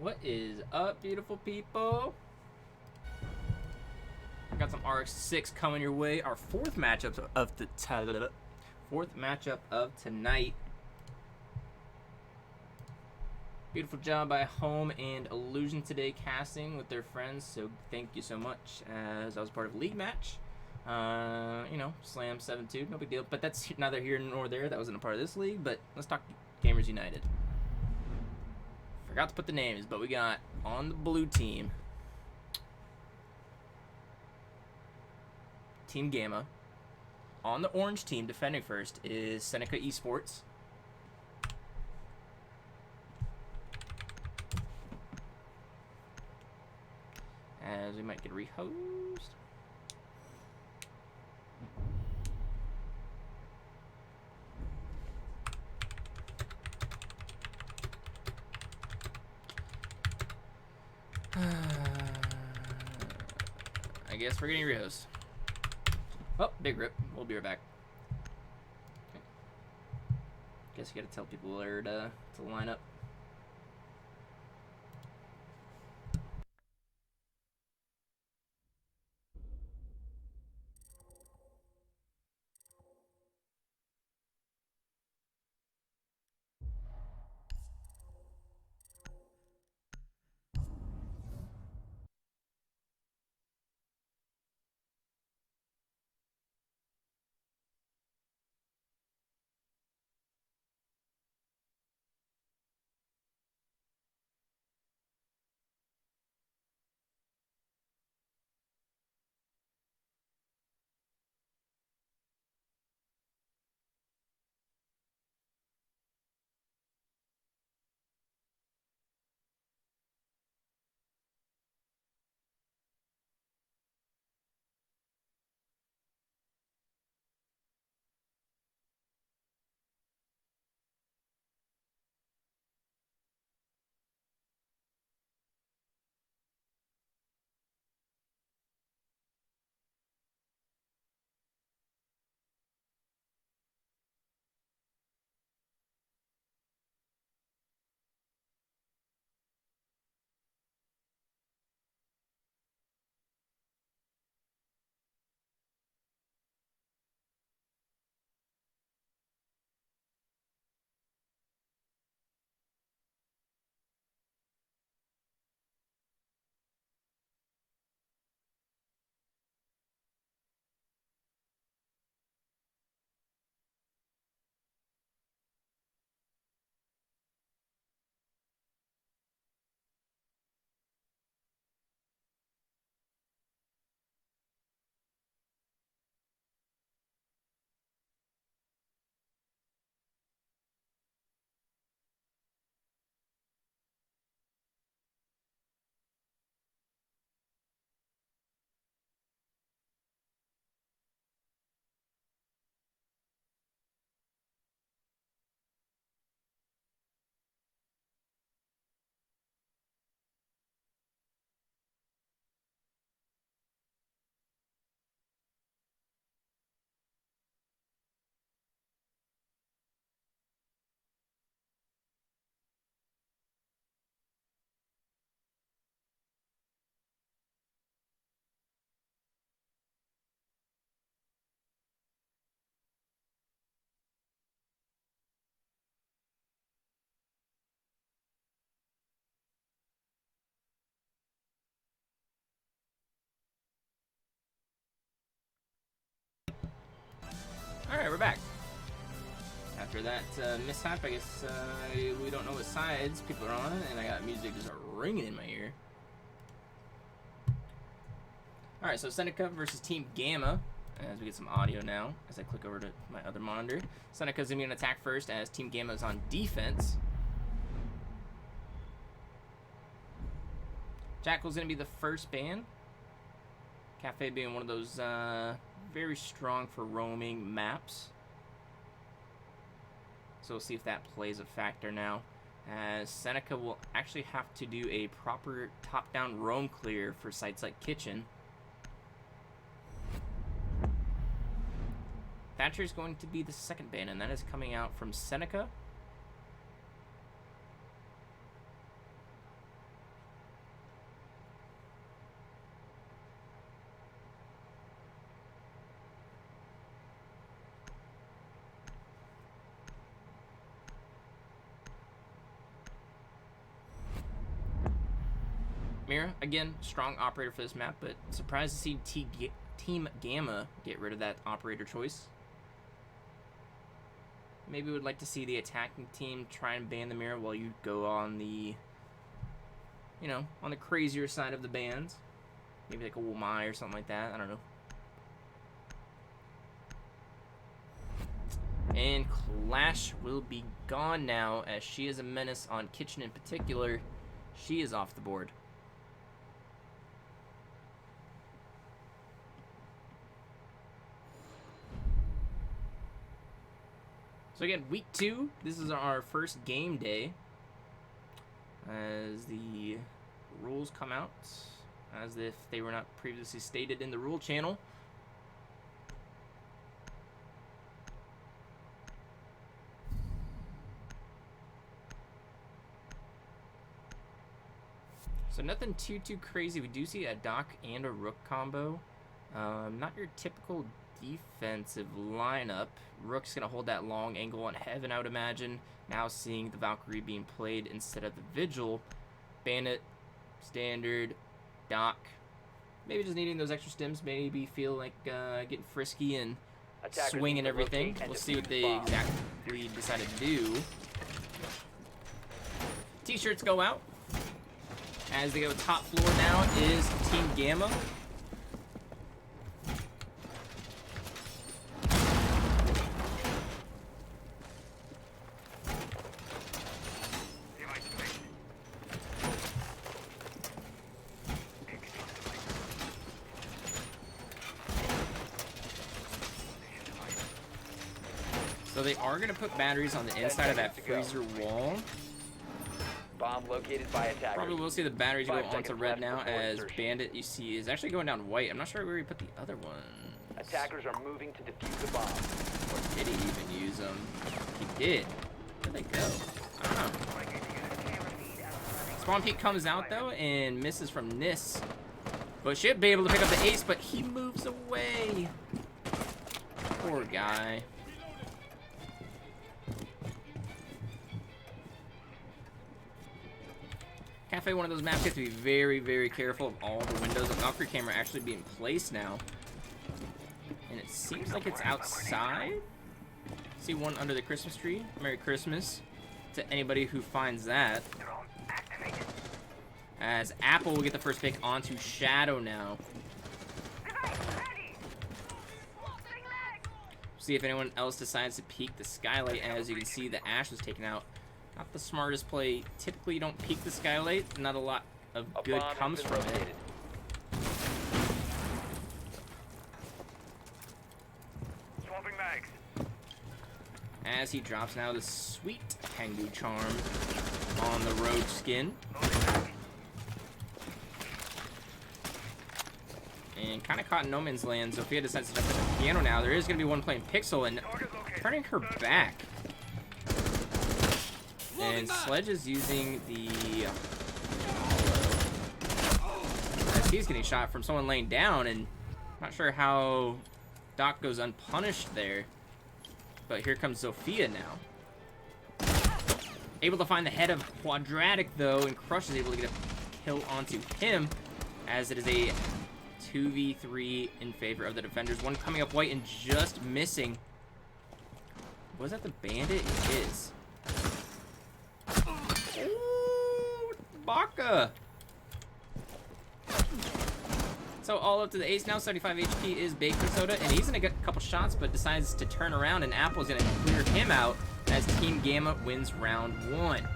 What is up, beautiful people? I got some RX-6 coming your way. Our fourth matchup of tonight. Beautiful job by Home and Illusion today casting with their friends, so thank you so much. As I was part of a league match. You know, slam 7-2, no big deal. But that's neither here nor there. That wasn't a part of this league, but let's talk Gamers United. Forgot to put the names, but we got on the blue team, Team Gamma. On the orange team, defending first, is Seneca Esports. As we might get rehosed. I guess we're getting rehosed. Oh, big rip. We'll be right back. Okay. Guess you gotta tell people where to line up. Alright, we're back. After that mishap, I guess we don't know what sides people are on, and I got music just ringing in my ear. Alright, so Seneca versus Team Gamma, as we get some audio now, as I click over to my other monitor. Seneca's going to be on attack first, as Team Gamma is on defense. Jackal's going to be the first ban. Cafe being one of those very strong for roaming maps. So we'll see if that plays a factor now, as Seneca will actually have to do a proper top-down roam clear for sites like Kitchen. Thatcher is going to be the second ban, and that is coming out from Seneca. Mira, again, strong operator for this map, but surprised to see Team Gamma get rid of that operator choice. Maybe would like to see the attacking team try and ban the Mira while you go on the, you know, on the crazier side of the bans. Maybe like a Womai or something like that. I don't know. And Clash will be gone now, as she is a menace on Kitchen in particular. She is off the board. So again, week 2, this is our first game day, as the rules come out, as if they were not previously stated in the rule channel. So nothing too crazy. We do see a Doc and a Rook combo. Not your typical defensive lineup. Rook's gonna hold that long angle on Heaven, I would imagine. Now seeing the Valkyrie being played instead of the Vigil. Bandit, Standard, Doc. Maybe just needing those extra stims. Maybe feel like getting frisky and swinging everything. We'll see what they exactly decided to do. T-shirts go out. As they go top floor now is Team Gamma. So they are going to put batteries on the inside of that freezer wall. Bomb located by attackers. Probably will see the batteries go onto red now, as Bandit, you see, is actually going down white. I'm not sure where he put the other one. Attackers are moving to defuse the bomb. Or did he even use them? He did. Where'd they go? I don't know. Spawn Peak comes out, though, and misses from Nis. But should be able to pick up the ace, but he moves away. Poor guy. Cafe, one of those maps, you have to be very careful of all the windows. The Valkyrie camera actually being placed now. And it seems like it's outside. See one under the Christmas tree. Merry Christmas to anybody who finds that. As Apple will get the first pick onto Shadow now. See if anyone else decides to peek the skylight. As you can see, the Ash was taken out. Not the smartest play. Typically, you don't peek the skylight. Not a lot of good comes from it. Swapping mags. As he drops now the sweet Tengu charm on the Rogue skin. And kind of caught in no man's land. Zofia decides to jump to the piano now. There is going to be one playing Pixel and turning her back. And Sledge is using the as he's getting shot from someone laying down, and not sure how Doc goes unpunished there. But here comes Zofia now. Able to find the head of Quadratic, though, and Crush is able to get a kill onto him, as it is a 2v3 in favor of the defenders. One coming up white and just missing. Was that the Bandit? It is. Ooh, Baka. So all up to the ace now. 75 HP is Baking Soda, and he's gonna get a couple shots, but decides to turn around, and Apple's gonna clear him out as Team Gamma wins round 1.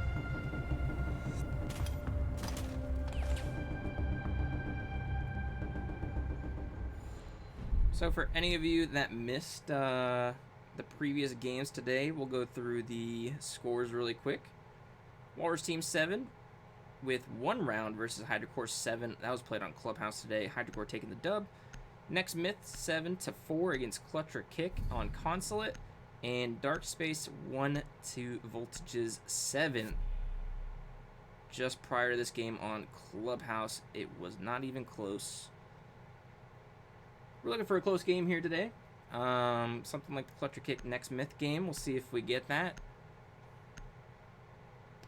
So for any of you that missed the previous games today, we'll go through the scores really quick. Walrus Team 7 with 1 round versus Hydrocore 7. That was played on Clubhouse today. Hydrocore taking the dub. Next Myth 7-4 against Clutcher Kick on Consulate. And Dark Space 1-2 Voltages 7. Just prior to this game on Clubhouse, it was not even close. We're looking for a close game here today. Something like the Clutcher Kick Next Myth game. We'll see if we get that.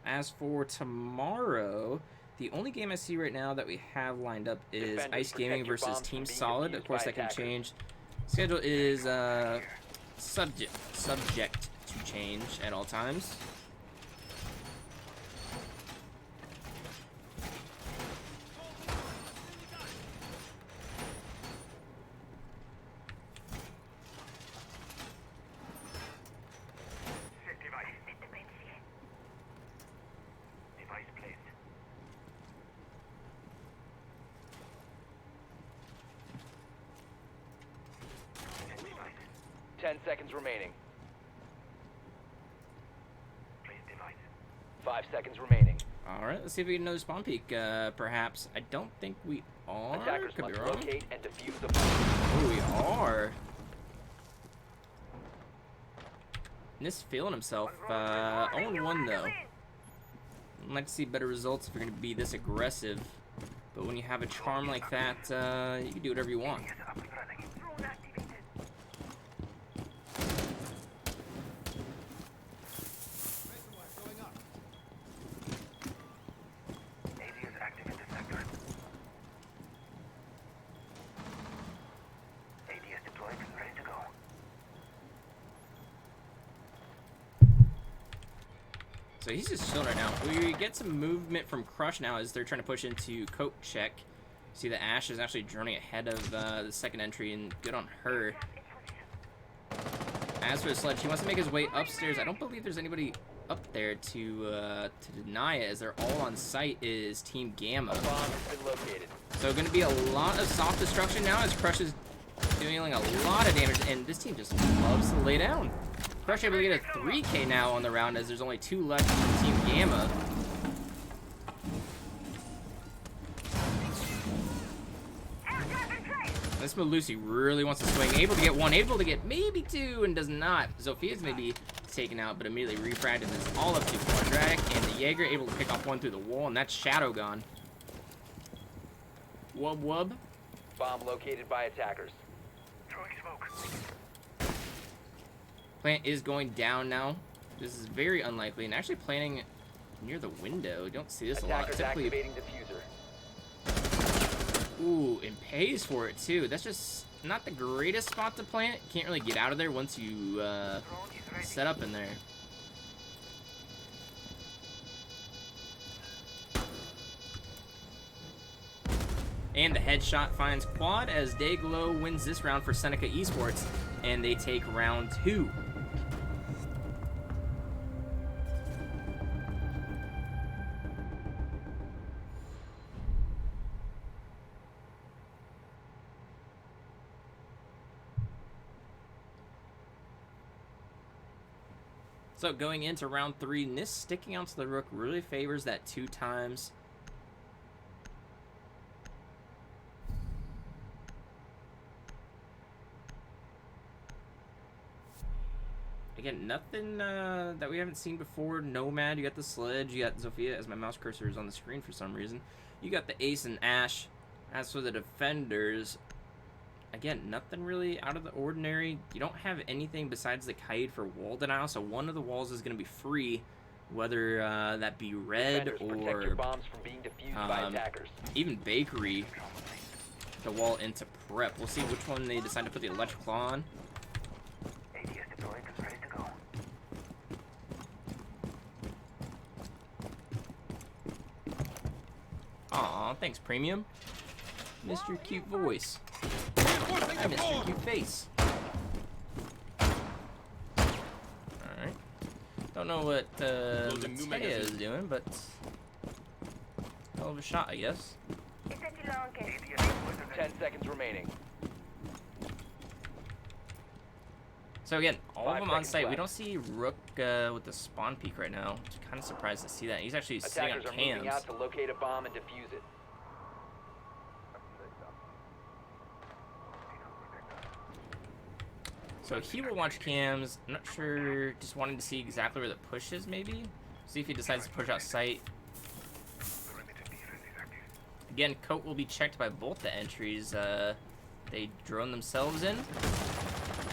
As for tomorrow, The only game I see right now that we have lined up is Defenders, Ice Gaming protect your versus bombs Team from being Solid. Of defused course, by that can attackers. change. Schedule is subject to change at all times. Device placed. 10 seconds remaining. Place device. 5 seconds remaining. All right, let's see if we get another spawn peek. Perhaps. I don't think we are. Attackers Could be must wrong. locate and defuse the bomb. Oh, we are. Nis feeling himself. 0-1 though. I'd like to see better results if you're going to be this aggressive. But when you have a charm like that, you can do whatever you want. So he's just chilling right now. We get some movement from Crush now as they're trying to push into Coat check. See that Ash is actually droning ahead of the second entry, and good on her. As for the Sledge, he wants to make his way upstairs. I don't believe there's anybody up there to deny it, as they're all on site is Team Gamma. A bomb has been located. So going to be a lot of soft destruction now as Crush is dealing a lot of damage, and this team just loves to lay down. Crush able to get a 3K now on the round as there's only 2 left from Team Gamma. This Malusi really wants to swing. Able to get 1, able to get maybe 2, and does not. Zophia's maybe taken out, but immediately refracted is all up to Quadratic, and the Jaeger able to pick off 1 through the wall, and that's Shadow gone. Wub wub. Bomb located by attackers. Throwing smoke. Plant is going down now. This is very unlikely, and actually planting near the window. You don't see this a lot. Attackers Typically, activating diffuser. ooh, and pays for it too. That's just not the greatest spot to plant. Can't really get out of there once you set up in there. And the headshot finds Quad as Dayglow wins this round for Seneca Esports, and they take round 2. So going into round 3, Nis sticking out to the Rook really favors that 2 times. Again, nothing that we haven't seen before. Nomad, you got the Sledge, you got Zofia, as my mouse cursor is on the screen for some reason. You got the Ace and Ash. As for the defenders, again, nothing really out of the ordinary. You don't have anything besides the Kite for wall denial, so one of the walls is going to be free, whether that be red Defenders, protect or your bombs from being defused by attackers. even Bakery, the wall into prep. We'll see which one they decide to put the electrical on. Aw, thanks, Premium. Missed your cute voice. I missed your cute face. Alright. Don't know what Taya is doing, but hell of a shot, I guess. 10 seconds remaining. So again, all of 5 them on seconds site. We left. don't see Rook with the spawn peak right now. Kind of surprised to see that. He's actually sitting on Attackers are moving cams. out to locate a bomb and defuse it. So he will watch cams. I'm not sure. Just wanting to see exactly where the push is, maybe. See if he decides to push out sight. Again, Coat will be checked by both the entries. They drone themselves in.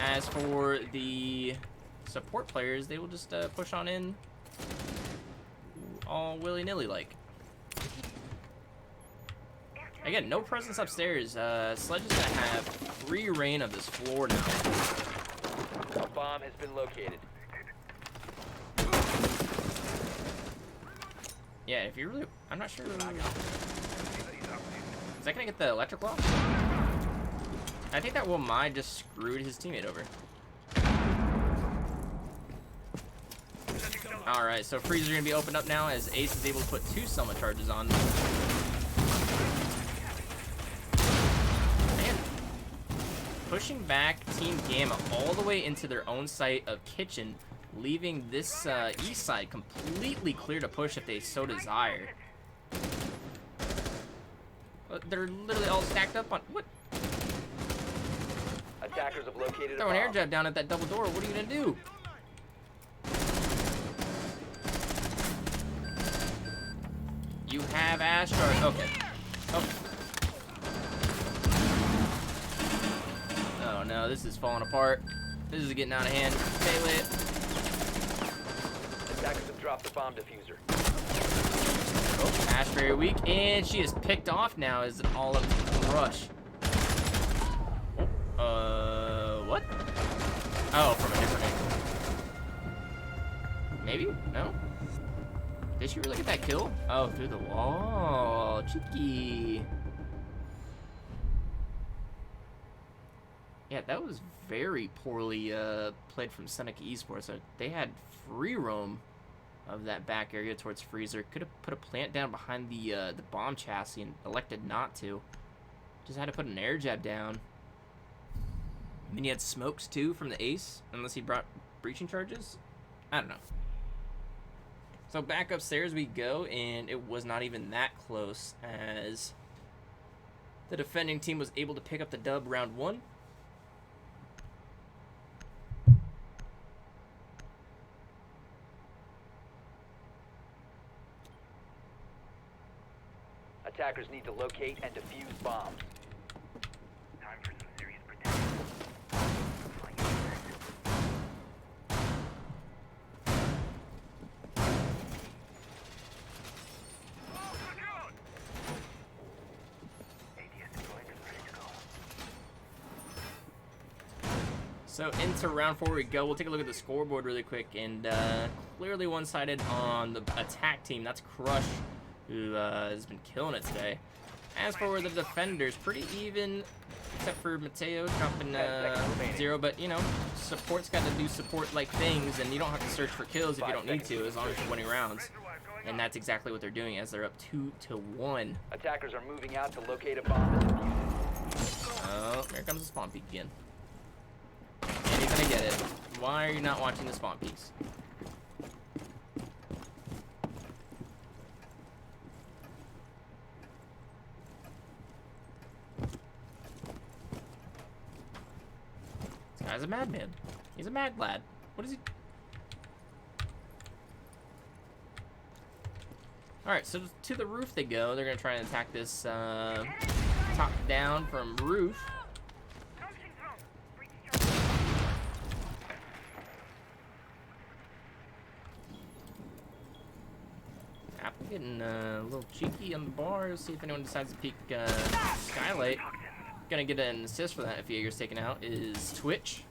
As for the support players, they will just push on in all willy-nilly like. Again, no presence upstairs. Sledge is gonna have free reign of this floor now. A bomb has been located. Yeah, if you really, I'm not sure. Is that gonna get the electric lock? I think that Will Mai just screwed his teammate over. Alright, so Freezer gonna be opened up now as Ace is able to put 2 Selma charges on. Man. Pushing back Team Gamma all the way into their own site of Kitchen, leaving this east side completely clear to push if they so desire. But they're literally all stacked up on... What? Attackers have located Throw a an air bomb. jab down at that double door. What are you gonna do? You have Ashtar. Okay. Oh. Oh no, this is falling apart. This is getting out of hand. Stay lit. Attackers have dropped the bomb diffuser. Oh, Ash very weak, and she is picked off now as an all-up rush. What? Oh, from a different angle. Maybe? No? Did she really get that kill? Oh, through the wall. Cheeky. Yeah, that was very poorly played from Seneca Esports. They had free roam of that back area towards Freezer. Could have put a plant down behind the bomb chassis and elected not to. Just had to put an air jab down. I mean, he had smokes too from the Ace, unless he brought breaching charges. I don't know. So back upstairs we go, and it was not even that close as the defending team was able to pick up the dub round 1. Attackers need to locate and defuse bombs. Time for some serious protection. So into round 4 we go. We'll take a look at the scoreboard really quick, and clearly one-sided on the attack team. That's Crush, who has been killing it today. As for the defenders, pretty even, except for Mateo dropping 0, but you know, support's got to do support-like things, and you don't have to search for kills if you don't need to, as long as you're winning rounds. And that's exactly what they're doing, as they're up 2-1. Attackers are moving out to locate a bomb and defuse it. Oh, here comes the spawn peek again. And he's gonna get it. Why are you not watching the spawn peaks? This guy's a madman. He's a mad lad. What is he? Alright, so to the roof they go. They're gonna try and attack this top down from roof. Apple getting a little cheeky on the bar. Let's see if anyone decides to peek Skylight. Gonna get an assist for that if Jaeger's taken out is Twitch.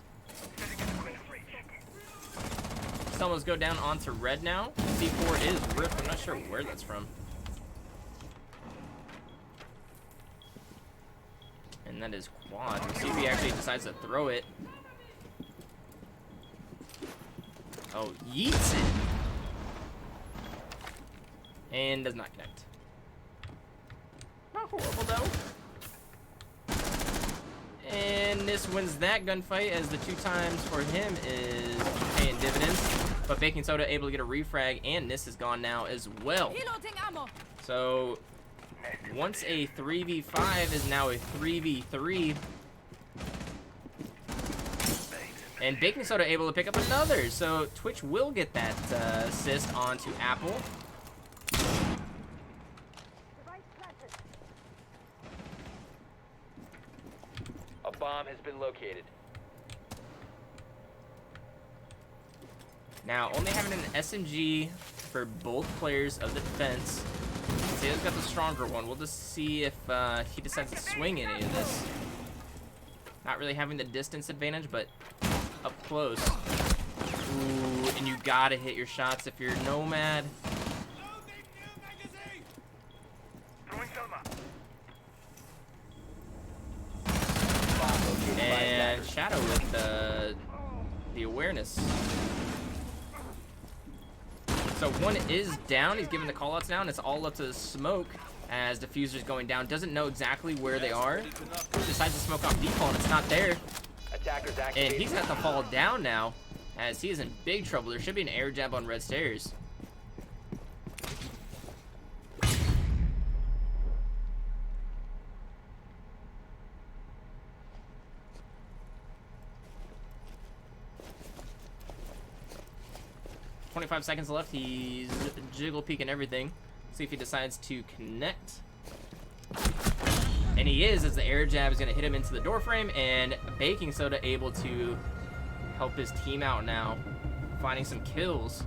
Selmas go down onto red now. C4 is ripped. I'm not sure where that's from. And that is quad. We'll see if he actually decides to throw it. Oh, yeets it. And does not connect. Not horrible though. And this wins that gunfight, as the 2 times for him is paying dividends. But Baking Soda able to get a refrag, and this is gone now as well. So once a 3v5 is now a 3v3. And Baking Soda able to pick up another. So Twitch will get that assist onto Apple. A bomb has been located. Now, only having an SMG for both players of the defense is Isaiah's got the stronger one. We'll just see if he decides to swing any of this. Not really having the distance advantage, but up close. Ooh, and you gotta hit your shots if you're Nomad. And Shadow with the awareness. So one is down. He's giving the callouts down. It's all up to the smoke as Diffuser's going down. Doesn't know exactly where they are. Decides to smoke off default, and it's not there. And he's got to fall down now as he is in big trouble. There should be an air jab on red stairs. .25 seconds left. He's jiggle peeking everything. See if he decides to connect. And he is, as the air jab is going to hit him into the door frame, and Baking Soda able to help his team out now, finding some kills.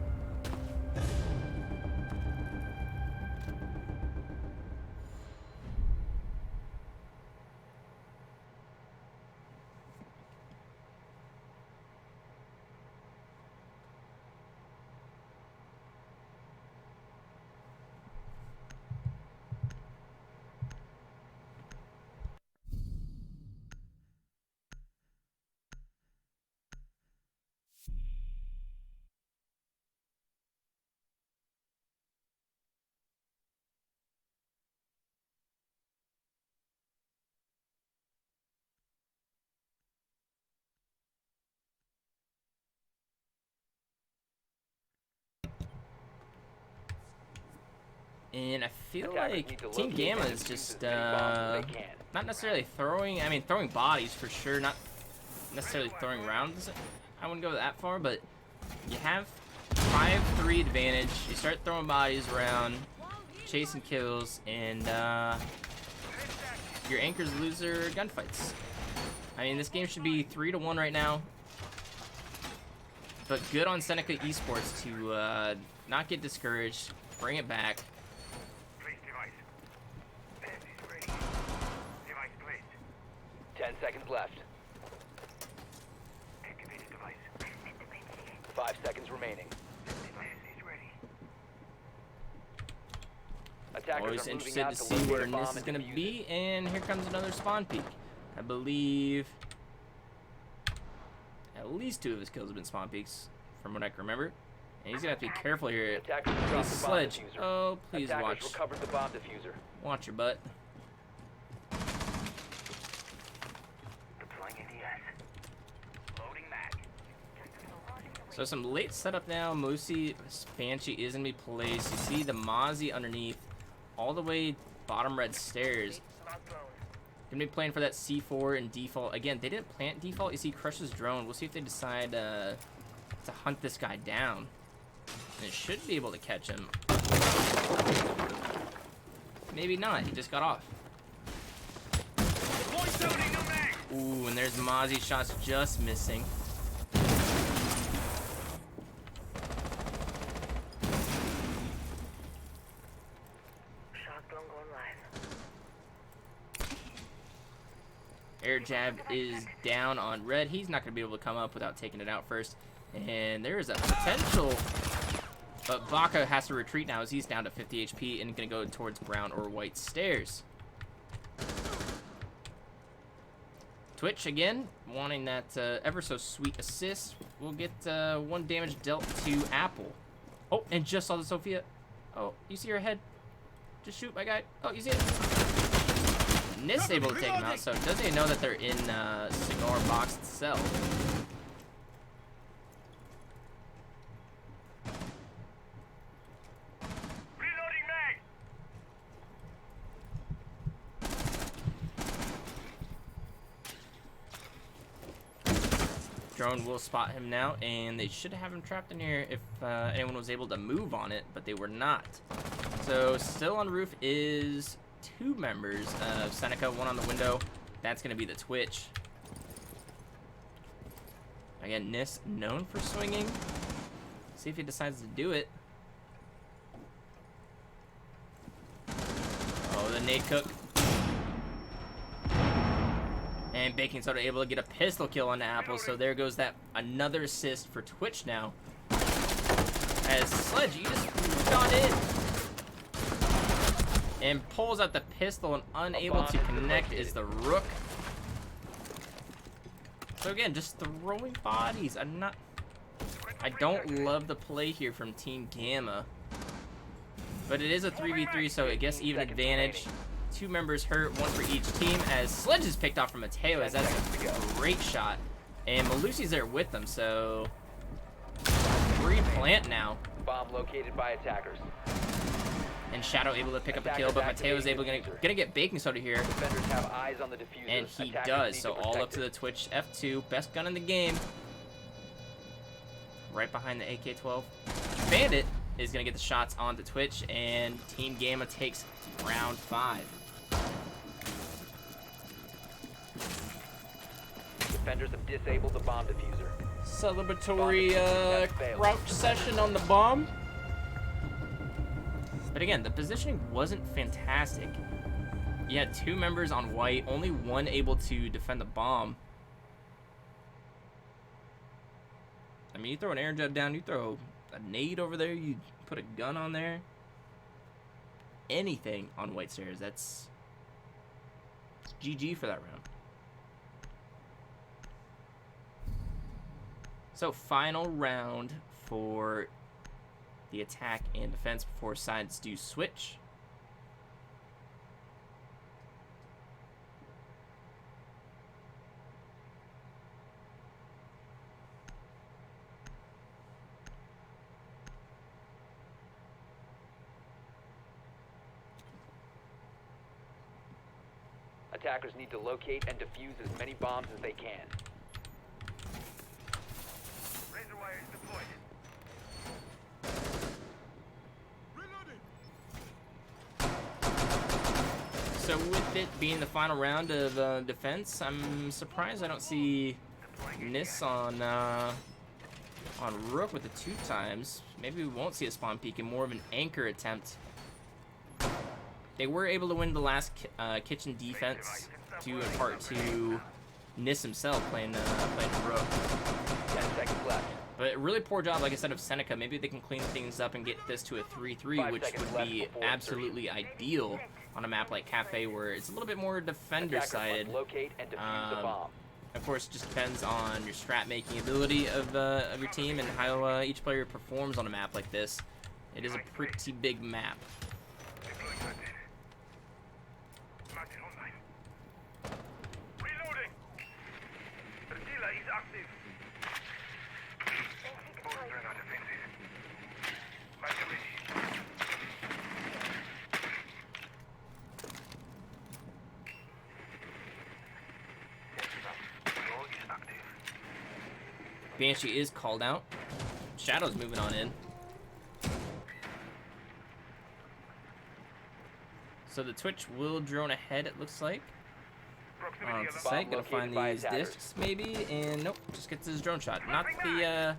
And I feel like Team Gamma is just not necessarily throwing, I mean throwing bodies for sure, not necessarily throwing rounds. I wouldn't go that far, but you have 5-3 advantage. You start throwing bodies around, chasing kills, and your anchors lose their gunfights. I mean, this game should be 3-1 right now. But good on Seneca Esports to not get discouraged, bring it back. 10 seconds left. 5 seconds remaining. Always interested to see where this is going to be, and here comes another spawn peek. I believe at least 2 of his kills have been spawn peeks, from what I can remember. And he's going to have to be careful here. He's sledge. Oh, please watch. Watch your butt. So some late setup now. Moosey Banshee is going to be placed. You see the Mozzie underneath, all the way bottom red stairs. Gonna be playing for that C4 and default. Again, they didn't plant default. You see Crush's drone. We'll see if they decide to hunt this guy down. And it should be able to catch him. Maybe not. He just got off. Ooh, and there's Mozzie shots just missing. Air jab is down on red. He's not going to be able to come up without taking it out first. And there is a potential. But Baka has to retreat now as he's down to 50 HP and going to go towards brown or white stairs. Twitch again, wanting that ever so sweet assist. We'll get 1 damage dealt to Apple. Oh, and just saw the Sophia. Oh, you see her head? Just shoot, my guy. Oh, you see it? Nis able to take him out, so doesn't even know that they're in cigar box itself. Reloading mag. Drone will spot him now, and they should have him trapped in here if anyone was able to move on it, but they were not. So still on the roof is 2 members of Seneca, 1 on the window. That's going to be the Twitch. Again, Nis known for swinging. See if he decides to do it. the nade cook. And Baking Soda able to get a pistol kill on Apple, so there goes that another assist for Twitch now. As Sledge, you just moved on in. And pulls out the pistol and unable to connect is the Rook. So again, just throwing bodies. I don't love the play here from Team Gamma. But it is a 3v3, so I guess even advantage. 2 members hurt, 1 for each team, as Sledge is picked off from Mateo, as that's a great shot. And Malusi's there with them, so 3 plant now. Bomb located by attackers. And Shadow able to pick up a kill, but Mateo is able gonna get Baking Soda here. Defenders have eyes on the diffuser. And he Attackers does, need so to all protect up to it. the Twitch F2, best gun in the game. Right behind the AK-12. Bandit is gonna get the shots onto Twitch, and Team Gamma takes round 5. Defenders have disabled the bomb diffuser. Celebratory crouch session on the bomb. But again, the positioning wasn't fantastic. You had 2 members on white, only 1 able to defend the bomb. I mean, you throw an air jab down, you throw a nade over there, you put a gun on there. Anything on white stairs, it's GG for that round. So final round for the attack and defense before sides do switch. Attackers need to locate and defuse as many bombs as they can. Razor wire is deployed. So with it being the final round of defense, I'm surprised I don't see Nis on Rook with the 2 times. Maybe we won't see a spawn peek and more of an anchor attempt. They were able to win the last kitchen defense due in part to Nis himself playing Rook. 10 seconds left. But really poor job, like I said, of Seneca. Maybe they can clean things up and get this to a 3-3, 5 which seconds would left be before absolutely ideal on a map like Cafe, where it's a little bit more defender-sided. Attackers must locate and defuse the bomb. Of course, it just depends on your strat-making ability of your team and how each player performs on a map like this. It is a pretty big map. Reloading. The dealer is active. Banshee is called out. Shadow's moving on in. So the Twitch will drone ahead, it looks like. On site, gonna find these discs maybe, and nope, just gets his drone shot. Not the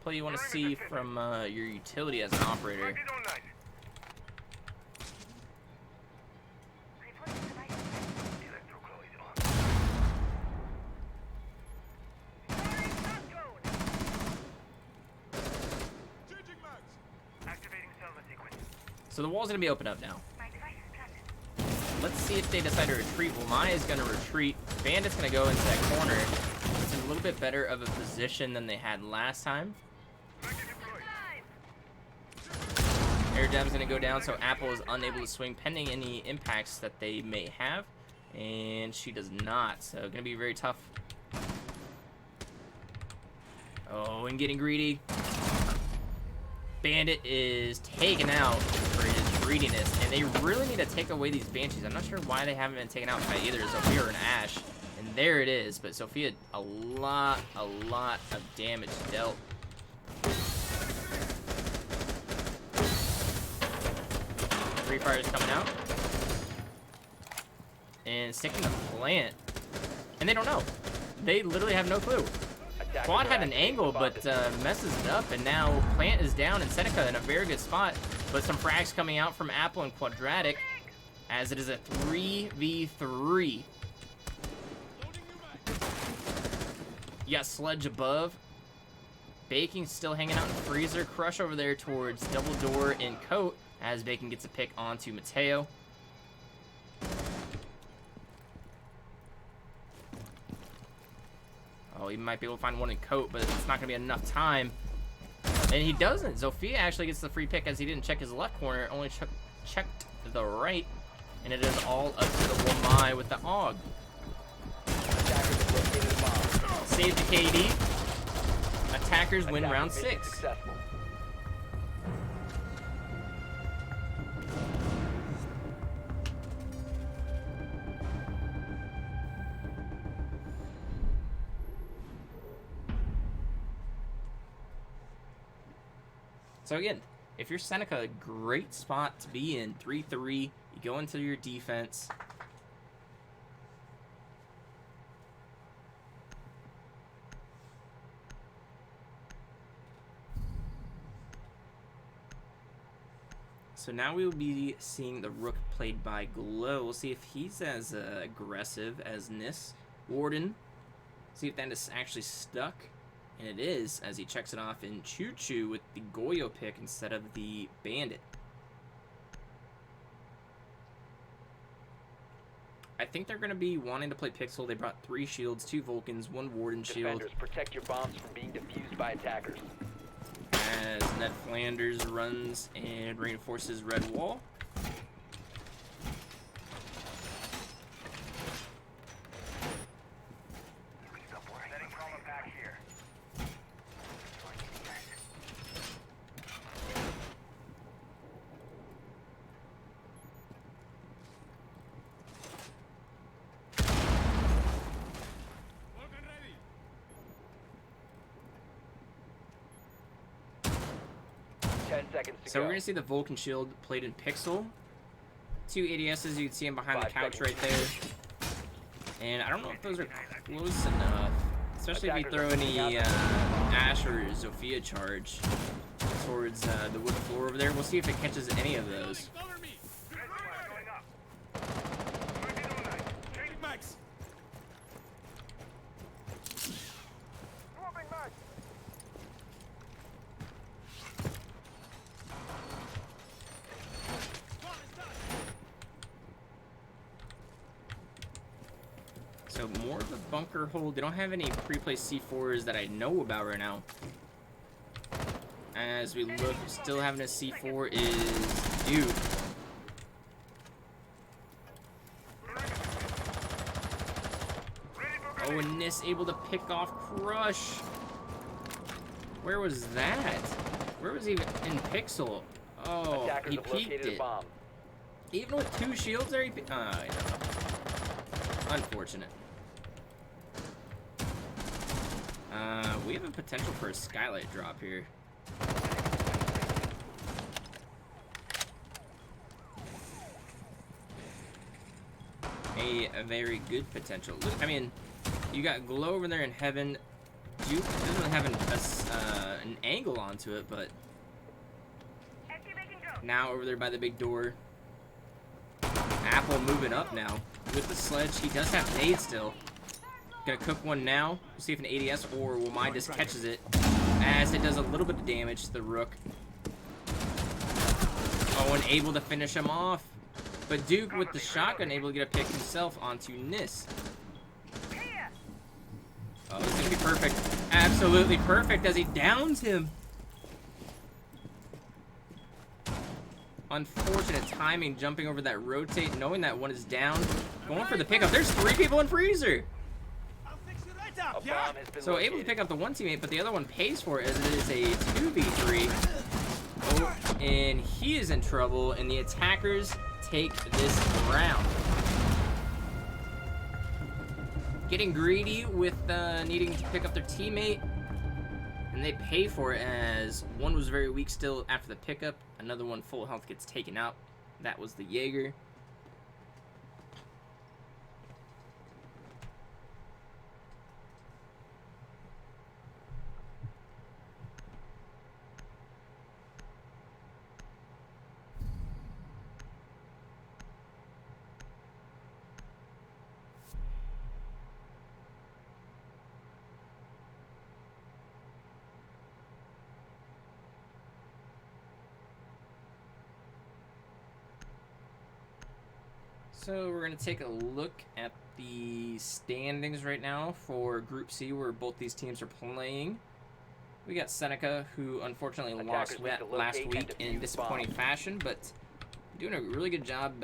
play you want to see from your utility as an operator. So the wall's gonna be open up now. Let's see if they decide to retreat. Well, Maya's gonna retreat. Bandit's gonna go into that corner. It's in a little bit better of a position than they had last time. Air jab's gonna go down, so Apple is unable to swing pending any impacts that they may have. And she does not, so gonna be very tough. Oh, and getting greedy. Bandit is taken out for his greediness, and they really need to take away these Banshees. I'm not sure why they haven't been taken out by either Sophia or an Ash. And there it is, but Sophia, a lot of damage dealt. Free Fire is coming out. And sticking the plant. And they don't know. They literally have no clue. Quad had an angle, but messes it up, and now Plant is down, and Seneca in a very good spot. But some frags coming out from Apple and Quadratic. as it is a 3v3. You got Sledge above. Bacon still hanging out in freezer. Crush over there towards double door and coat as Bacon gets a pick onto Mateo. Oh, he might be able to find one in coat, but it's not going to be enough time. And he doesn't. Zofia actually gets the free pick as he didn't check his left corner, only checked the right. And it is all up to the Wamai with the AUG. Save the KD. Attackers win round 6. Successful. So again, if you're Seneca, a great spot to be in. 3-3. You go into your defense. So now we will be seeing the Rook played by Glow. We'll see if he's as aggressive as Nis. Warden. See if that is actually stuck. And it is, as he checks it off in Choo Choo with the Goyo pick instead of the Bandit. I think they're going to be wanting to play Pixel. They brought 3 shields, 2 Vulcans, 1 Warden shield. Defenders, protect your bombs from being defused by attackers. As Ned Flanders runs and reinforces red wall. Setting trauma pack here. Organ ready. 10 seconds to So go. we're going to see the Vulcan shield played in Pixel. 2 ADSs, you can see them behind the 5 couch seconds. right there. And I don't know if those are close enough. Especially if you throw any Ash or Zofia charge towards the wood floor over there. We'll see if it catches any of those. Cover me. Going up. Big Max. Swapping back. So more of a bunker hold. They don't have any pre-placed C4s that I know about right now. As we look, still having a C4 is Duke. Oh, and Nis able to pick off Crush. Where was that? Where was he in Pixel? Oh, Attackers he have peeked located a it. bomb. Even with 2 shields there, he I know. Unfortunate. We have a potential for a skylight drop here. A very good potential. Look, I mean, you got Glow over there in heaven. Duke doesn't have an angle onto it, but now over there by the big door. Apple moving up now with the sledge. He does have nade still. Gonna cook one now. We'll see if an ADS or Wamai just catches it, as it does a little bit of damage to the Rook. Oh, and able to finish him off. But Duke with the shotgun able to get a pick himself onto Nis. Oh, this is gonna be perfect. Absolutely perfect as he downs him. Unfortunate timing, jumping over that rotate, knowing that one is down. Going for the pickup. There's 3 people in freezer. I'll fix you right A up, yeah? bomb has been So located. able to pick up the one teammate, but the other one pays for it as it is a 2v3. Oh, and he is in trouble, and the attackers take this round. Getting greedy with needing to pick up their teammate, and they pay for it as one was very weak still after the pickup. Another one full health gets taken out. That was the Jaeger. So we're going to take a look at the standings right now for Group C, where both these teams are playing. We got Seneca, who unfortunately lost Attackers need to last locate week and in defuse disappointing bombs. fashion, but doing a really good job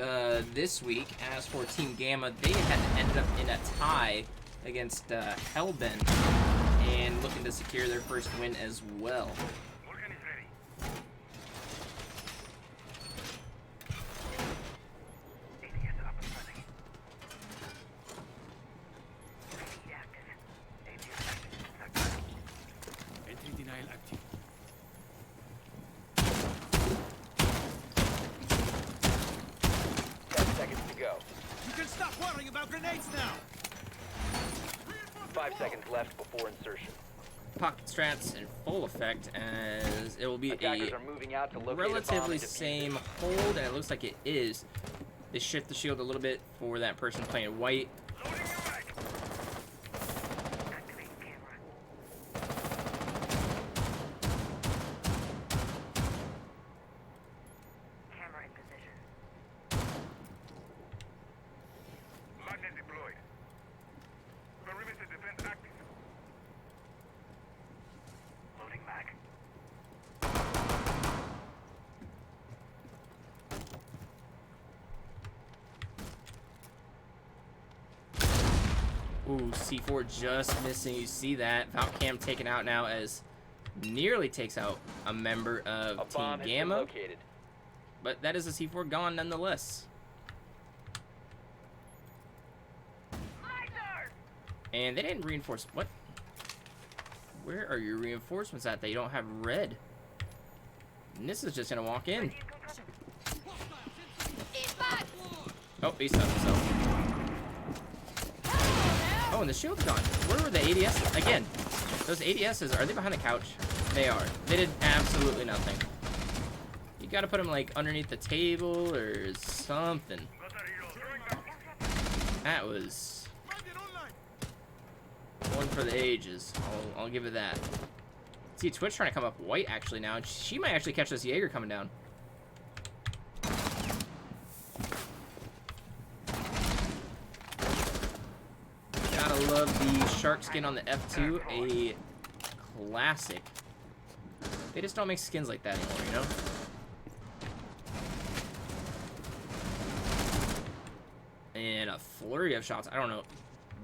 this week. As for Team Gamma, they had ended up in a tie against Hellbent and looking to secure their first win as well. Vulcan is ready. ADS up and running. Ready active. ADS active. Entry denial active. 10 seconds to go. You can stop worrying about grenades now. 5 seconds left before insertion. Pocket strats in full effect, as it will be Attackers a are moving out to locate a bomb relatively and defuse same it. hold, and it looks like it is. They shift the shield a little bit for that person playing white. Loading your mag. Activate camera. Camera in position. Magnet deployed. Perimeter defense active. Loading mag. Ooh, C4 just missing. You see that. Valcam taken out now as nearly takes out a member of A Team bomb has been Gamma. located. But that is a C4 gone nonetheless. And they didn't reinforce. What? Where are your reinforcements at that you don't have red? And this is just gonna walk in. Oh, he stunned himself. Oh, and the shield's gone. Where were the ADS? Again, those ADSs, are they behind the couch? They are. They did absolutely nothing. You gotta put them like underneath the table or something. Got a reload. Throwing back. That was Find it online. one for the ages. I'll give it that. See, Twitch trying to come up white actually now. She might actually catch this Jaeger coming down. Gotta love the shark skin on the F2. A classic. They just don't make skins like that anymore, you know? And a flurry of shots. I don't know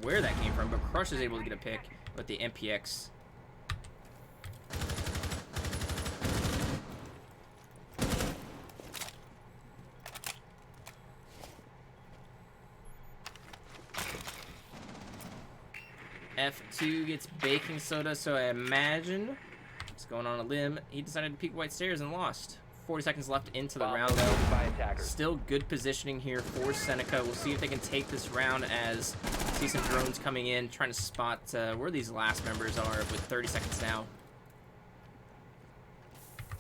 where that came from, but Crush is able to get a pick with the MPX. F2 gets baking soda, so I imagine it's going on a limb. He decided to peek white stairs and lost. 40 seconds left into the Bomb round, though. located by attackers. Still good positioning here for Seneca. We'll see if they can take this round as see some drones coming in, trying to spot where these last members are with 30 seconds now.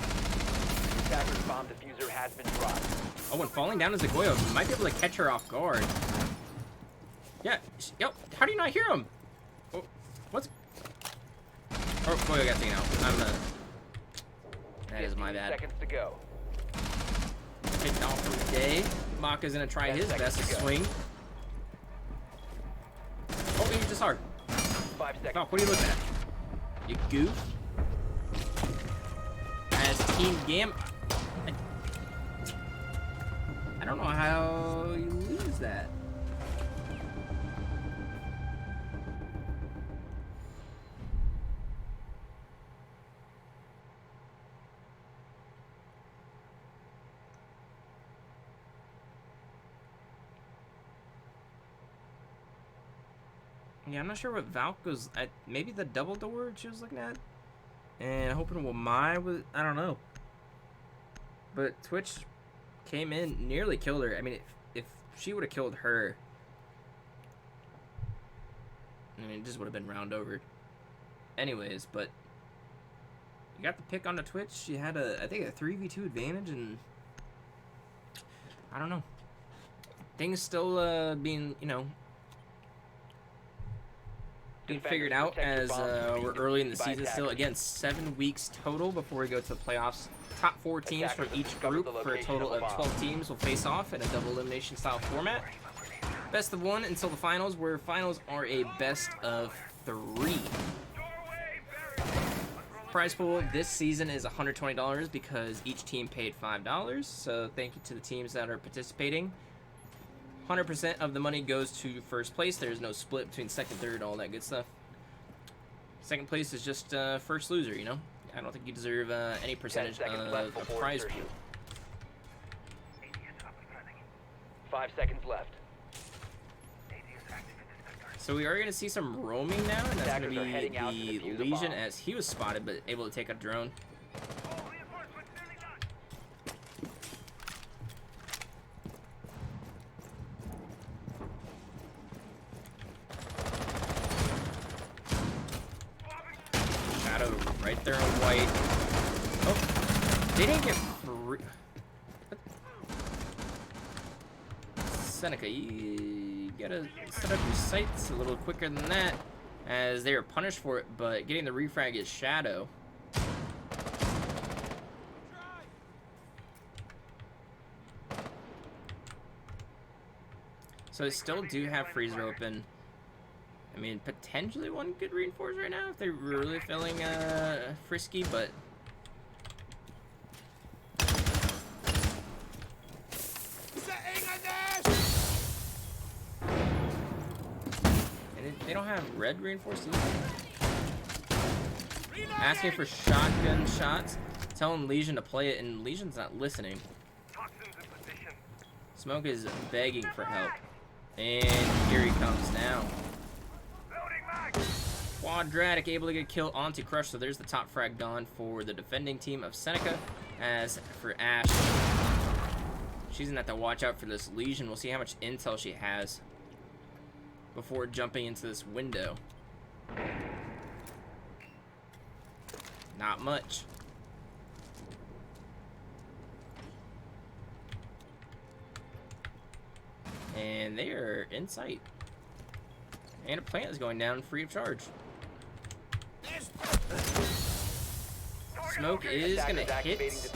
Attacker's bomb diffuser has been dropped. Oh, and falling down is a Goyo. Might be able to catch her off guard. Yeah. Yo, how do you not hear him? Oh, what's... Oh, Goyo got taken out. That is my 15 bad. seconds to go. Taken off for the day. Maka's gonna try 10 his seconds best to to go. swing. Oh, he just hard. 5 seconds. Falk, what are you looking at? You goof. As Team Gam... I don't know how you lose that. Yeah, I'm not sure what Valk was at. Maybe the double door she was looking at. And hoping Wamai was, I don't know. But Twitch came in, nearly killed her. I mean, if she would have killed her, I mean, it just would have been round over. Anyways, but you got the pick on the Twitch. She had I think a 3v2 advantage, and I don't know. Things still being, being figured out as we're early in the season still. Again, 7 weeks total before we go to the playoffs. Top 4 teams from each group for a total of 12 teams will face off in a double elimination style format. best of one until the finals, where finals are a best of 3. Prize pool this season is $120 because each team paid $5. So thank you to the teams that are participating. 100% of the money goes to first place. There's no split between second, third, all that good stuff. Second place is just first loser, you know? I don't think you deserve any percentage of a prize pool. 5 seconds left. So we are going to see some roaming now, and that's going to be the Legion, as he was spotted but able to take a drone. Shadow right there in white. Oh, they didn't get free. Seneca, you gotta set up your sights a little quicker than that, as they are punished for it, but getting the refrag is Shadow. So they still do have freezer open. I mean, potentially one could reinforce right now if they're really feeling frisky, but they don't have red reinforced either. Asking for shotgun shots, telling Legion to play it, and Legion's not listening. Smoke is begging for help. And here he comes now. Quadratic able to get a kill onto Crush, so there's the top frag gone for the defending team of Seneca. As for Ash, she's gonna have to watch out for this Legion. We'll see how much intel she has before jumping into this window. Not much. And they are in sight. And a plant is going down free of charge. Smoke is gonna hit.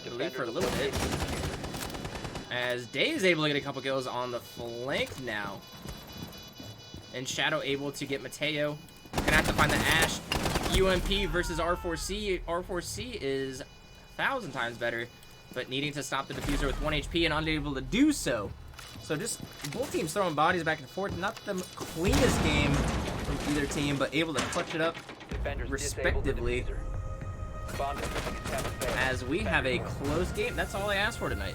Gonna leave for a little bit. As Day is able to get a couple kills on the flank now. And Shadow able to get Mateo. Gonna have to find the Ash. UMP versus R4C. R4C is 1,000 times better, but needing to stop the diffuser with 1 HP and unable to do so. So just both teams throwing bodies back and forth. Not the cleanest game from either team, but able to clutch it up respectively. As we have a close game. That's all I asked for tonight.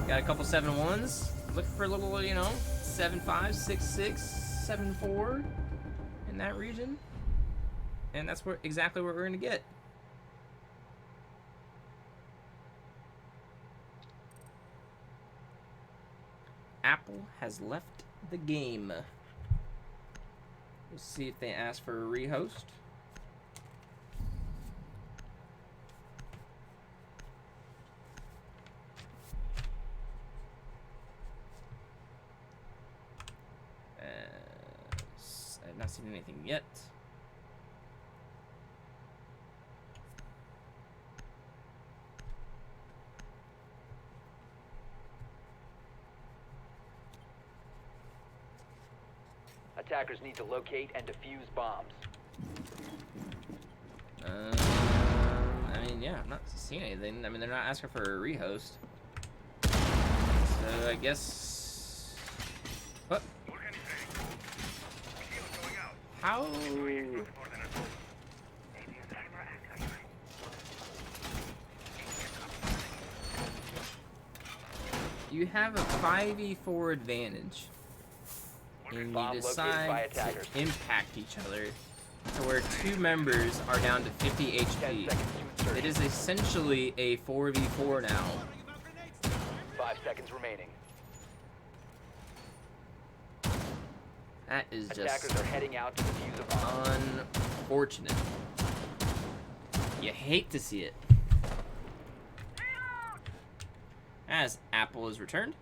Got a couple 7-1s. Looking for a little, you know, 7-5, 6-6, 7-4 in that region. And that's exactly what we're going to get. Apple has left the game. We'll see if they ask for a rehost. I've not seen anything yet. Attackers need to locate and defuse bombs. I mean, yeah, I'm not seeing anything. I mean, they're not asking for a rehost. So I guess. What? How? You have a 5v4 advantage, and you decide to impact each other to where 2 members are down to 50 HP. It is essentially a 4v4 now. 5 seconds remaining. That is just Attackers are heading out to defuse a bomb. unfortunate. You hate to see it. As Apple is returned.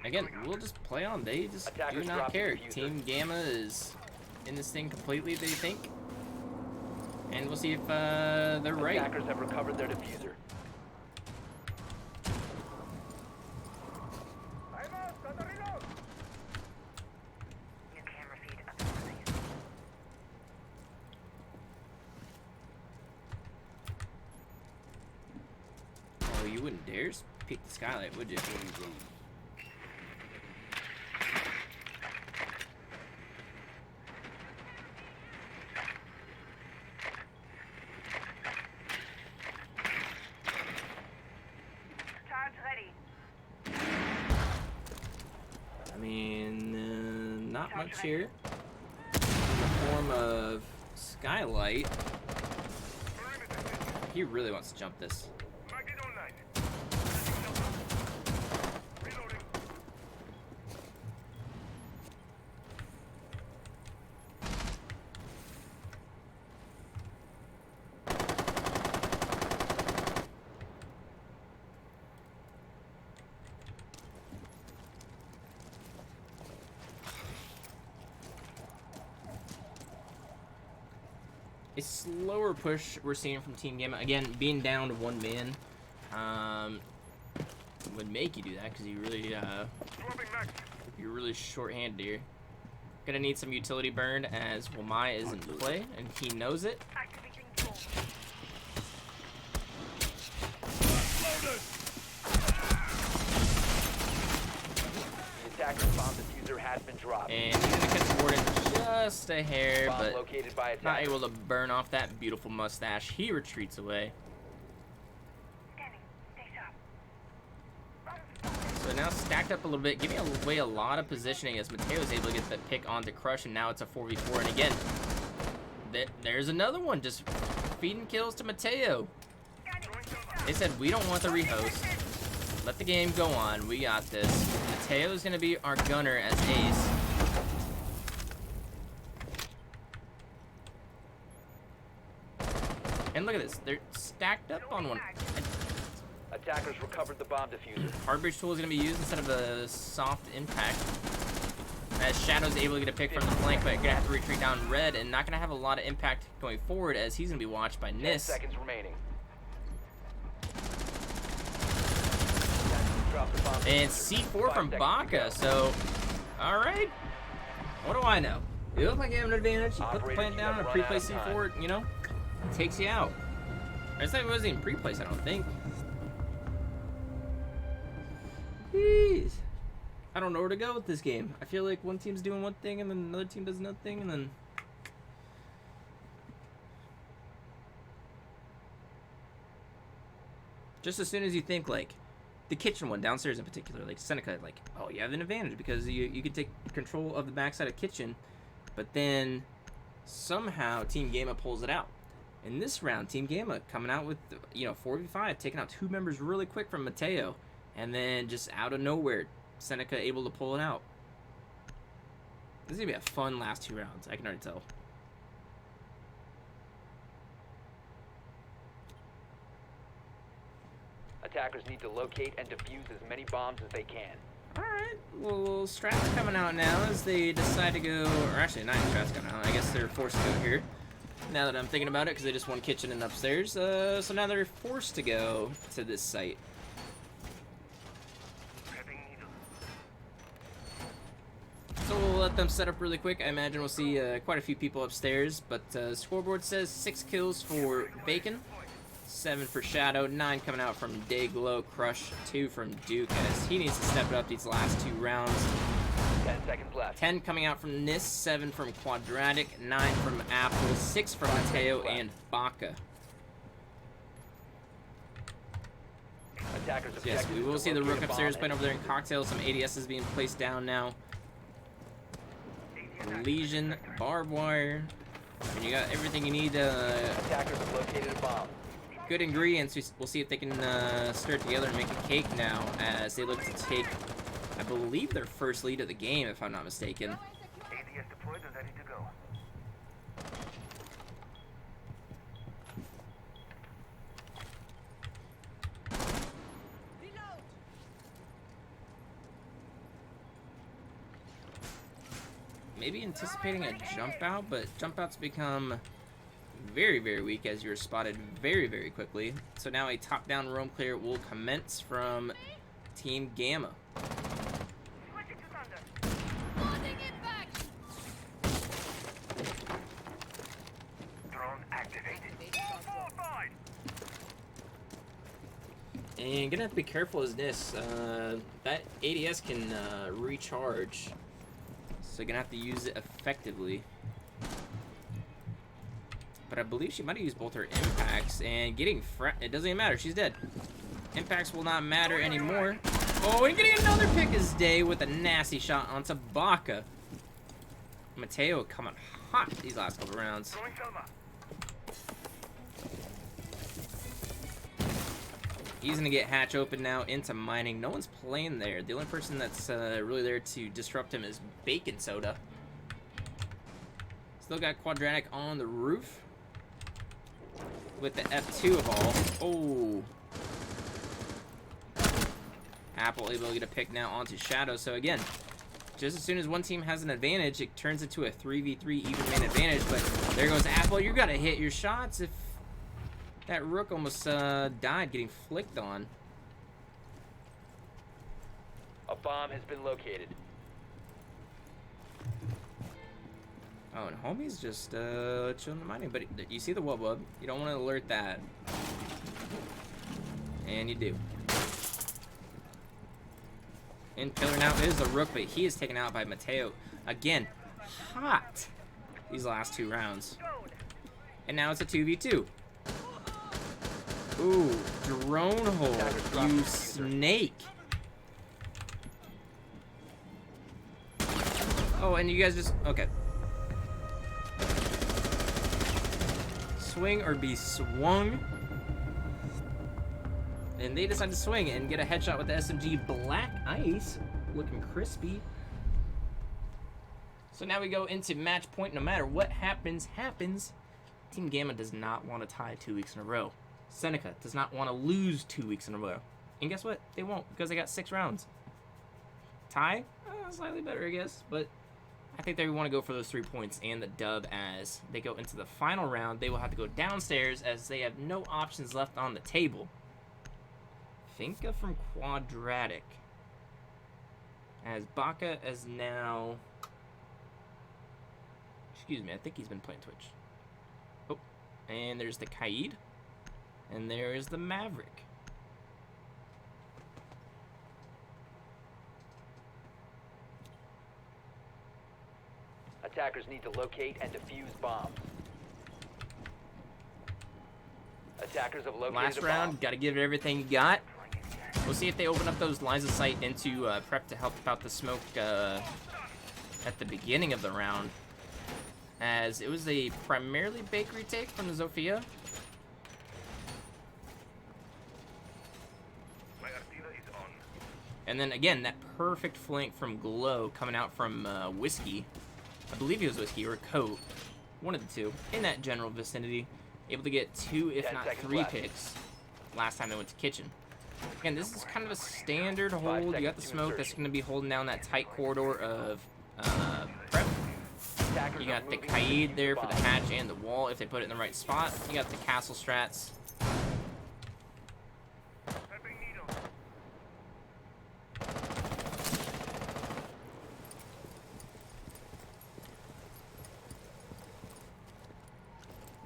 Again, we'll just play on. They just do not care. Team Gamma is in this thing completely, they think. And we'll see if they're right. Attackers have recovered their diffuser. wouldn't dare peek the skylight, would you? Charge ready. I mean, not much here. In the form of skylight. He really wants to jump this. Mag is online. Reloading. A slower push we're seeing from Team Gamma. Again, being down to one man would make you do that because you really Swapping mag. you're really short-handed here. Gonna need some utility burn as Wamai is in play and he knows it. Activating drone. The attacker's bomb diffuser has been dropped. And he's gonna catch the warden just a hair, Bomb but located by not attacker. able to burn off that beautiful mustache. He retreats away. Scanning. Stay sharp. So now stacked up a little bit, giving away a lot of positioning as Mateo's able to get that pick onto Crush, and now it's a 4v4. And again, there's another one just feeding kills to Mateo. They said, we don't want the rehost. Let the game go on. We got this. Mateo's going to be our gunner as ace. And look at this. They're stacked up on one. Attackers recovered the bomb diffuser. Hardbridge tool is going to be used instead of a soft impact. As Shadow's able to get a pick from the flank, but going to have to retreat down red and not going to have a lot of impact going forward as he's going to be watched by 10 Nis. seconds remaining. Drop the bomb And diffuser. C4 5 from seconds to Baka, go. so, alright. What do I know? You look like you have an advantage, you put the Operators, plant you down, have a run out pre-play of time. C4, you know, takes you out. Or it wasn't even pre-placed, I don't think. Jeez. I don't know where to go with this game. I feel like one team's doing one thing and then another team does another thing and then... Just as soon as you think, like, the kitchen one downstairs in particular, like Seneca, like, oh, you have an advantage because you can take control of the backside of kitchen, but then somehow Team Gamma pulls it out. In this round, Team Gamma coming out with, 4v5, taking out 2 members really quick from Mateo, and then just out of nowhere, Seneca able to pull it out. This is gonna be a fun last 2 rounds, I can already tell. Attackers need to locate and defuse as many bombs as they can. Alright, well, Strat's coming out now as they decide to go, or actually, not Strat's coming out, I guess they're forced to go here. Now that I'm thinking about it, because they just won kitchen and upstairs, so now they're forced to go to this site. Prepping needle. So we'll let them set up really quick. I imagine we'll see quite a few people upstairs, but scoreboard says 6 kills for Bacon, 7 for Shadow, 9 coming out from Dayglow, Crush, 2 from Duke, as he needs to step it up these last 2 rounds. 10 seconds left. 10 coming out from Nis, 7 from Quadratic, 9 from Apple, 6 from Mateo, and Baka. Attackers Yes, objective we is will to see the locate Rook a bomb upstairs and playing over there in defuse it. Cocktail. Some ADS is being placed down now. Legion, Barbed Wire. I mean, you got everything you need. Attackers have located a bomb. Good ingredients. We'll see if they can stir it together and make a cake now as they look to take, I believe, their first lead of the game, if I'm not mistaken. ADS deployed and ready to go. Maybe anticipating a jump out, but jump outs become very, very weak as you're spotted very, very quickly. So now a top-down roam clear will commence from Team Gamma. Switching to thunder. Drone activated. Full fortified. And gonna have to be careful as this. That ADS can recharge. So you're gonna have to use it effectively. But I believe she might have used both her impacts and getting it doesn't even matter, she's dead. Impacts will not matter anymore. Oh, and getting another pick his day with a nasty shot onto Baca. Mateo coming hot these last couple rounds. He's gonna get hatch open now into mining. No one's playing there. The only person that's really there to disrupt him is Bacon Soda. Still got Quadratic on the roof with the F2 of all. Oh. Apple able to get a pick now onto Shadow. So again, just as soon as one team has an advantage, it turns into a 3v3 even man advantage. But there goes Apple. You gotta hit your shots. If that Rook almost died getting flicked on. A bomb has been located. Oh, and homie's just chilling the mining. But you see the wub. You don't want to alert that. And you do. In pillar now is the Rook, but he is taken out by Mateo. Again, hot these last 2 rounds. And now it's a 2v2. Ooh, drone hole, you snake. Oh, and you guys just, okay. Swing or be swung. And they decide to swing and get a headshot with the SMG Black Ice. Looking crispy. So now we go into match point. No matter what happens, Team Gamma does not want to tie 2 weeks in a row. Seneca does not want to lose 2 weeks in a row. And guess what? They won't, because they got 6 rounds. Tie? Slightly better, I guess. But I think they want to go for those 3 points and the dub as they go into the final round. They will have to go downstairs as they have no options left on the table. Finka from Quadratic. As Baca is now... Excuse me, I think he's been playing Twitch. Oh, and there's the Kaid. And there is the Maverick. Attackers need to locate and defuse bombs. Attackers have located Last a bomb. round, gotta give it everything you got. We'll see if they open up those lines of sight into prep to help out the smoke at the beginning of the round. As it was a primarily bakery take from the Zofia. And then again, that perfect flank from Glow coming out from Whiskey. I believe he was Whiskey or Coat. One of the two. In that general vicinity. Able to get 2, if 10 not seconds 3 left. picks last time they went to Kitchen. Again, this is kind of a standard hold. You got the smoke that's going to be holding down that tight corridor of prep. Attackers You are got the moving Kaid to there defuse for the bombs. hatch and the wall if they put it in the right spot. You got the castle strats.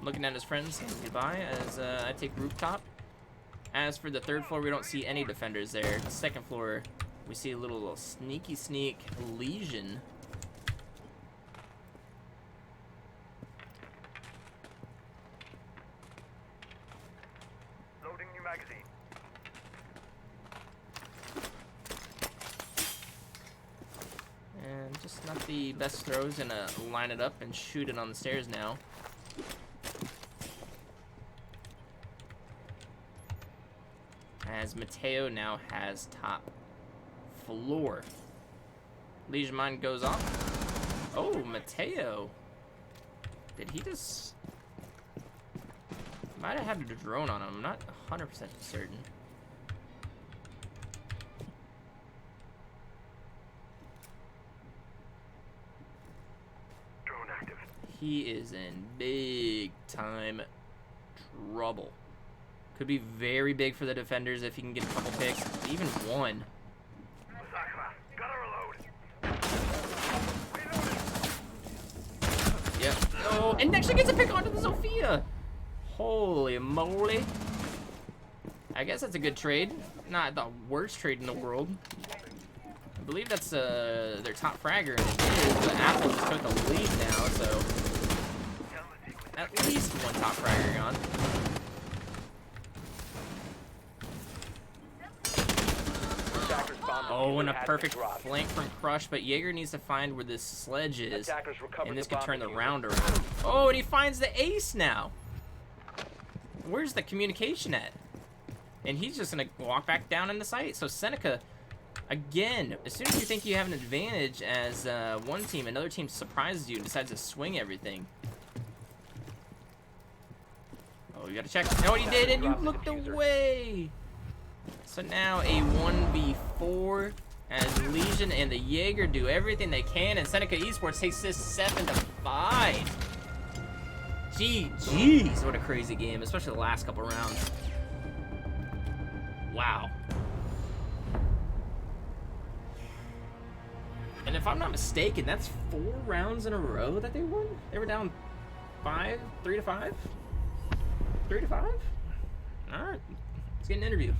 Looking at his friends, saying goodbye as I take rooftop. As for the 3rd floor, we don't see any defenders there. The 2nd floor, we see a little sneaky sneak Legion. Loading new magazine. And just not the best throws. Gonna line it up and shoot it on the stairs now. As Mateo now has top floor. Legion Mine goes off. Oh, Mateo. Did he just... Might have had a drone on him. I'm not 100% certain. Drone active. He is in big time trouble. Could be very big for the defenders if he can get a couple picks. Even one. Sakura, gotta reload. Yep. Oh, and actually gets a pick onto the Zofia. Holy moly. I guess that's a good trade. Not the worst trade in the world. I believe that's their top fragger, and it is, but Apple just took the lead now, so at least one top fragger gone. Attackers bomb Oh, and a diffuser has been perfect dropped. flank from Crush, but Jaeger needs to find where this sledge is, Attackers recovered and this the could bomb turn the diffuser. round around. Oh, and he finds the ace now. Where's the communication at? And he's just gonna walk back down in the site. So Seneca, again, as soon as you think you have an advantage as one team, another team surprises you and decides to swing everything. Oh, you gotta check. No, he did, and you looked away. So now a 1v4 as Legion and the Jaeger do everything they can, and Seneca Esports takes this 7-5. Jeez, what a crazy game, especially the last couple rounds. Wow. And if I'm not mistaken, that's 4 rounds in a row that they won? They were down 3-5? 3-5? Alright, let's get an interview.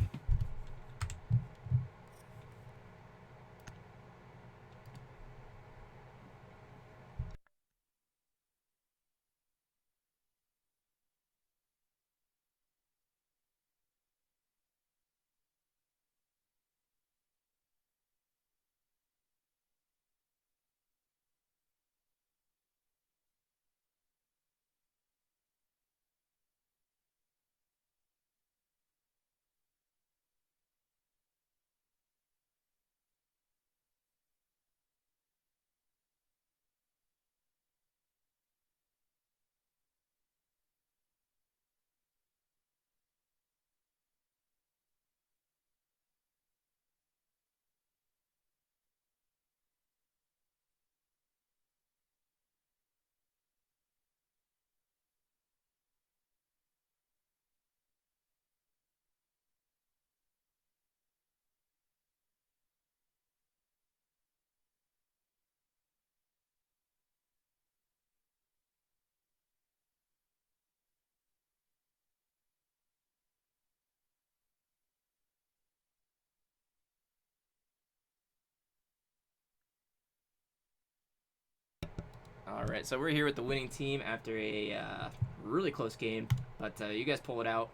Alright, so we're here with the winning team after a really close game, but you guys pull it out.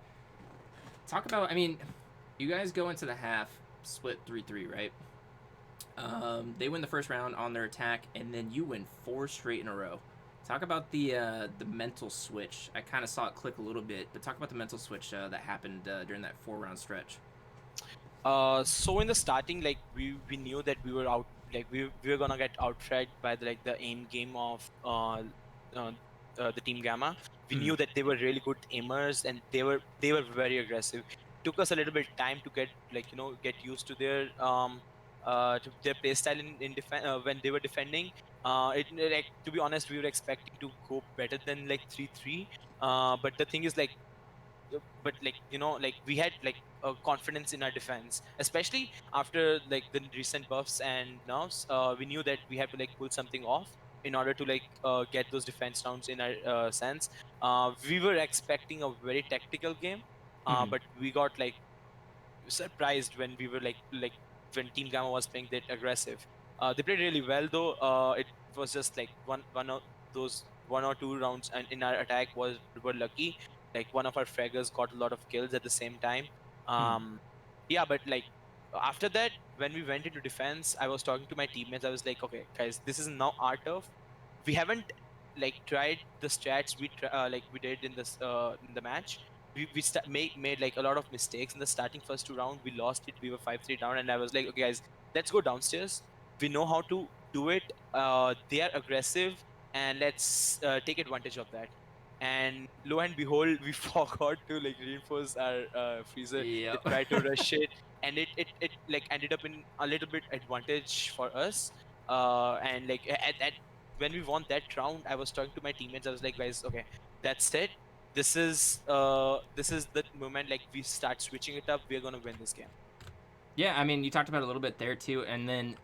Talk about, I mean, you guys go into the half split 3-3, right? They win the first round on their attack, and then you win 4 straight in a row. Talk about the mental switch. I kind of saw it click a little bit, but talk about the mental switch that happened during that 4-round stretch. So in the starting, like we knew that we were out, like we were gonna get outfed by the aim game of the team Gamma. We knew that they were really good aimers and they were very aggressive. Took us a little bit time to get used to their play style in defense when they were defending. Like, to be honest, we were expecting to go better than like 3-3. But the thing is, we had confidence in our defense, especially after like the recent buffs and nerfs. We knew that we had to like pull something off in order to get those defense rounds in our sense. We were expecting a very tactical game, but we got like surprised when we were when Team Gamma was playing that aggressive. They played really well though. It was just like one of those 1 or 2 rounds and in our attack were lucky. Like one of our fraggers got a lot of kills at the same time. Yeah, but like after that, when we went into defense, I was talking to my teammates. I was like, okay, guys, this is now our turf. We haven't like tried the strats we did in this in the match. We made like a lot of mistakes in the starting first 2 rounds. We lost it. We were 5-3 down, and I was like, okay, guys, let's go downstairs. We know how to do it. They are aggressive, and let's take advantage of that. And lo and behold, we forgot to like reinforce our freezer. Yep. They tried to rush it, and it like ended up in a little bit advantage for us. And like at when we won that round, I was talking to my teammates. I was like, guys, okay, that's it. This is the moment like we start switching it up. We're gonna win this game. Yeah, I mean, you talked about it a little bit there too, and then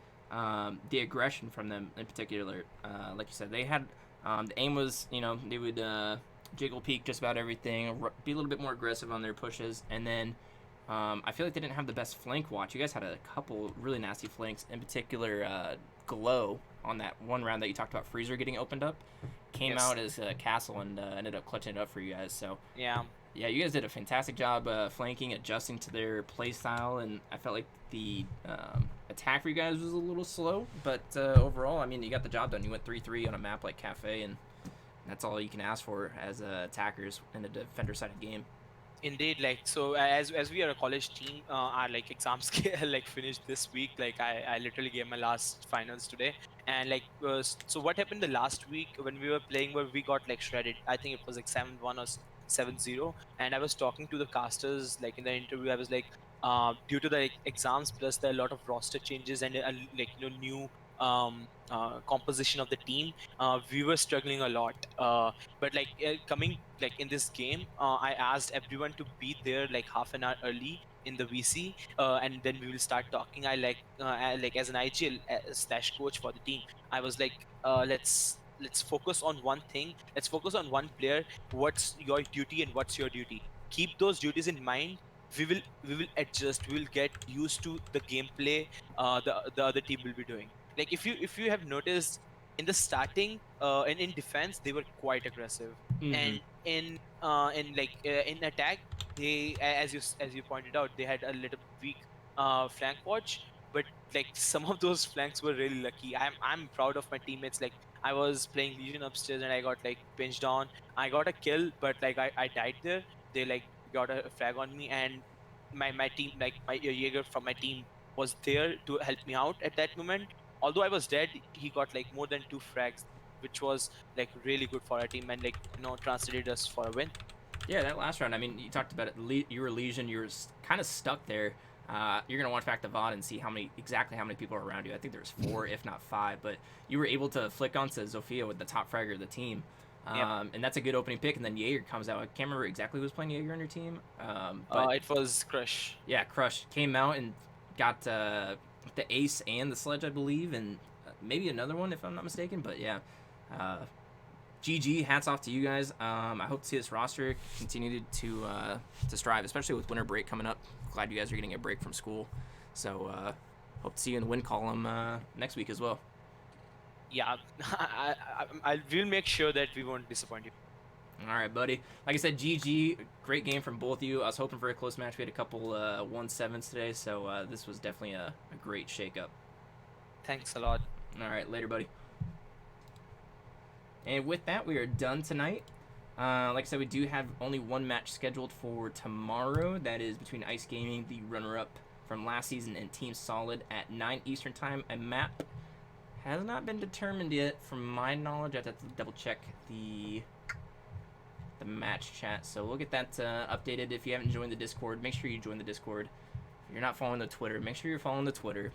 the aggression from them in particular. Like you said, they had the aim was, they would jiggle peek just about everything, be a little bit more aggressive on their pushes, and then I feel like they didn't have the best flank watch. You guys had a couple really nasty flanks, in particular Glow on that one round that you talked about, Freezer getting opened up, came Yes. out as Castle and ended up clutching it up for you guys. So Yeah. yeah, you guys did a fantastic job flanking, adjusting to their play style, and I felt like the attack for you guys was a little slow, but overall, I mean, you got the job done. You went 3-3 on a map like Cafe, and that's all you can ask for as attackers in a defender-sided game. Indeed, like so as we are a college team, our like exams like finished this week. Like I literally gave my last finals today, and like so what happened the last week when we were playing where we got like shredded. I think it was like 7-1 or 7-0, and I was talking to the casters like in the interview. I was like, due to the like, exams plus there are a lot of roster changes and like new composition of the team, we were struggling a lot. But like coming like in this game, I asked everyone to be there like half an hour early in the VC, and then we will start talking. Like as an IGL slash coach for the team, I was like, let's focus on one thing. Let's focus on one player. What's your duty and what's your duty? Keep those duties in mind. We will adjust. We will get used to the gameplay the other team will be doing. Like if you have noticed in the starting and in defense they were quite aggressive, Mm-hmm. and in attack as you pointed out they had a little weak flank watch, but like some of those flanks were really lucky. I'm proud of my teammates. Like I was playing Legion upstairs and I got like pinched on. I got a kill, but like I died there. They like got a frag on me, and my team, like my Jaeger from my team was there to help me out at that moment. Although I was dead, he got like more than 2 frags, which was like really good for our team and like translated us for a win. Yeah, that last round, I mean, you talked about it. You were Legion. You were kind of stuck there. You're gonna watch back the VOD and see exactly how many people are around you. I think there's 4, if not 5, but you were able to flick onto Zofia with the top fragger of the team, Yep. and that's a good opening pick. And then Jaeger comes out. I can't remember exactly who was playing Jaeger on your team, but It was Crush. yeah, Crush came out and got the ace and the sledge, I believe, and maybe another one if I'm not mistaken. But yeah, GG, hats off to you guys. I hope to see this roster continue to strive, especially with winter break coming up. Glad you guys are getting a break from school. So hope to see you in the win column next week as well. Yeah, I will make sure that we won't disappoint you. All right, buddy. Like I said, GG, great game from both of you. I was hoping for a close match. We had a couple 1-7s today, so this was definitely a great shakeup. Thanks a lot. All right, later, buddy. And with that, we are done tonight. Like I said, we do have only one match scheduled for tomorrow. That is between Ice Gaming, the runner-up from last season, and Team Solid at 9 Eastern Time. A map has not been determined yet, from my knowledge. I have to double-check the match chat. So we'll get that updated. If you haven't joined the Discord, make sure you join the Discord. If you're not following the Twitter, make sure you're following the Twitter.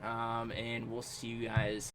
And we'll see you guys